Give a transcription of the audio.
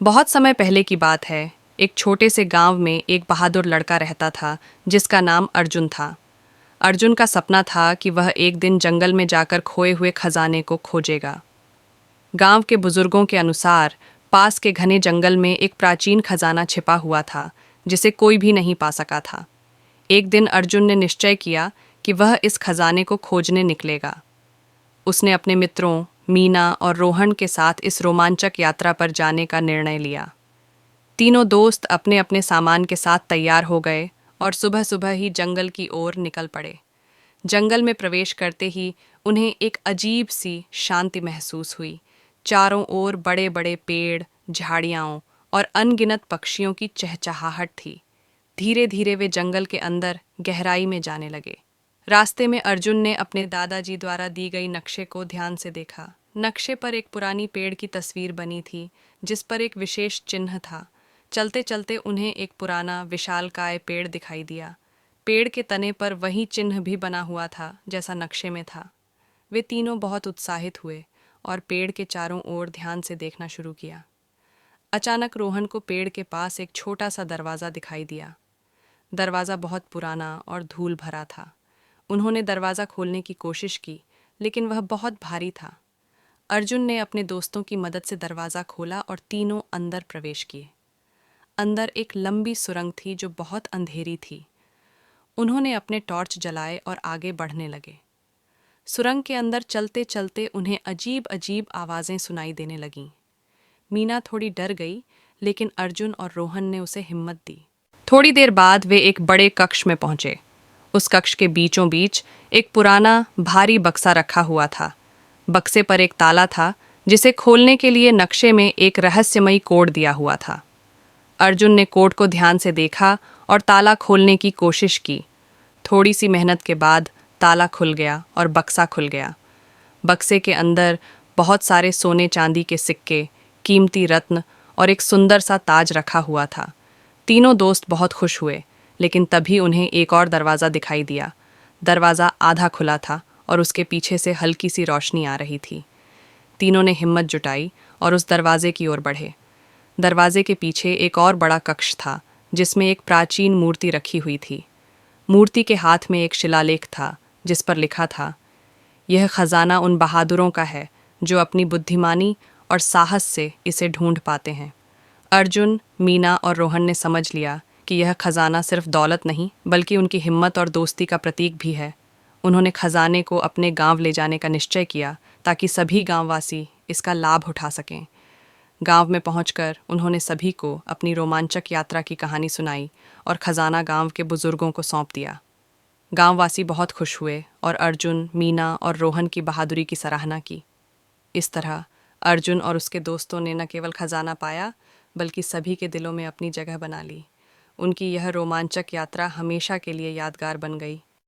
बहुत समय पहले की बात है। एक छोटे से गांव में एक बहादुर लड़का रहता था जिसका नाम अर्जुन था। अर्जुन का सपना था कि वह एक दिन जंगल में जाकर खोए हुए खजाने को खोजेगा। गांव के बुजुर्गों के अनुसार पास के घने जंगल में एक प्राचीन खजाना छिपा हुआ था जिसे कोई भी नहीं पा सका था। एक दिन अर्जुन ने निश्चय किया कि वह इस खजाने को खोजने निकलेगा। उसने अपने मित्रों मीना और रोहन के साथ इस रोमांचक यात्रा पर जाने का निर्णय लिया। तीनों दोस्त अपने अपने सामान के साथ तैयार हो गए और सुबह सुबह ही जंगल की ओर निकल पड़े। जंगल में प्रवेश करते ही उन्हें एक अजीब सी शांति महसूस हुई। चारों ओर बड़े बड़े पेड़, झाड़ियाँ और अनगिनत पक्षियों की चहचहाहट थी। धीरे धीरे वे जंगल के अंदर गहराई में जाने लगे। रास्ते में अर्जुन ने अपने दादाजी द्वारा दी गई नक्शे को ध्यान से देखा। नक्शे पर एक पुरानी पेड़ की तस्वीर बनी थी जिस पर एक विशेष चिन्ह था। चलते चलते उन्हें एक पुराना विशालकाय पेड़ दिखाई दिया। पेड़ के तने पर वही चिन्ह भी बना हुआ था जैसा नक्शे में था। वे तीनों बहुत उत्साहित हुए और पेड़ के चारों ओर ध्यान से देखना शुरू किया। अचानक रोहन को पेड़ के पास एक छोटा सा दरवाज़ा दिखाई दिया। दरवाज़ा बहुत पुराना और धूल भरा था। उन्होंने दरवाज़ा खोलने की कोशिश की, लेकिन वह बहुत भारी था। अर्जुन ने अपने दोस्तों की मदद से दरवाज़ा खोला और तीनों अंदर प्रवेश किए। अंदर एक लंबी सुरंग थी जो बहुत अंधेरी थी। उन्होंने अपने टॉर्च जलाए और आगे बढ़ने लगे। सुरंग के अंदर चलते चलते उन्हें अजीब अजीब आवाज़ें सुनाई देने लगीं। मीना थोड़ी डर गई, लेकिन अर्जुन और रोहन ने उसे हिम्मत दी। थोड़ी देर बाद वे एक बड़े कक्ष में पहुंचे। उस कक्ष के बीचों बीच एक पुराना भारी बक्सा रखा हुआ था। बक्से पर एक ताला था जिसे खोलने के लिए नक्शे में एक रहस्यमयी कोड दिया हुआ था। अर्जुन ने कोड को ध्यान से देखा और ताला खोलने की कोशिश की। थोड़ी सी मेहनत के बाद ताला खुल गया और बक्सा खुल गया। बक्से के अंदर बहुत सारे सोने चांदी के सिक्के, कीमती रत्न और एक सुंदर सा ताज रखा हुआ था। तीनों दोस्त बहुत खुश हुए, लेकिन तभी उन्हें एक और दरवाज़ा दिखाई दिया। दरवाज़ा आधा खुला था और उसके पीछे से हल्की सी रोशनी आ रही थी। तीनों ने हिम्मत जुटाई और उस दरवाजे की ओर बढ़े। दरवाजे के पीछे एक और बड़ा कक्ष था जिसमें एक प्राचीन मूर्ति रखी हुई थी। मूर्ति के हाथ में एक शिलालेख था जिस पर लिखा था, यह खजाना उन बहादुरों का है जो अपनी बुद्धिमानी और साहस से इसे ढूंढ पाते हैं। अर्जुन, मीना और रोहन ने समझ लिया कि यह खजाना सिर्फ दौलत नहीं बल्कि उनकी हिम्मत और दोस्ती का प्रतीक भी है। उन्होंने खजाने को अपने गांव ले जाने का निश्चय किया ताकि सभी गांववासी इसका लाभ उठा सकें। गांव में पहुंचकर उन्होंने सभी को अपनी रोमांचक यात्रा की कहानी सुनाई और खजाना गांव के बुजुर्गों को सौंप दिया। गांववासी बहुत खुश हुए और अर्जुन, मीना और रोहन की बहादुरी की सराहना की। इस तरह अर्जुन और उसके दोस्तों ने न केवल खजाना पाया बल्कि सभी के दिलों में अपनी जगह बना ली। उनकी यह रोमांचक यात्रा हमेशा के लिए यादगार बन गई।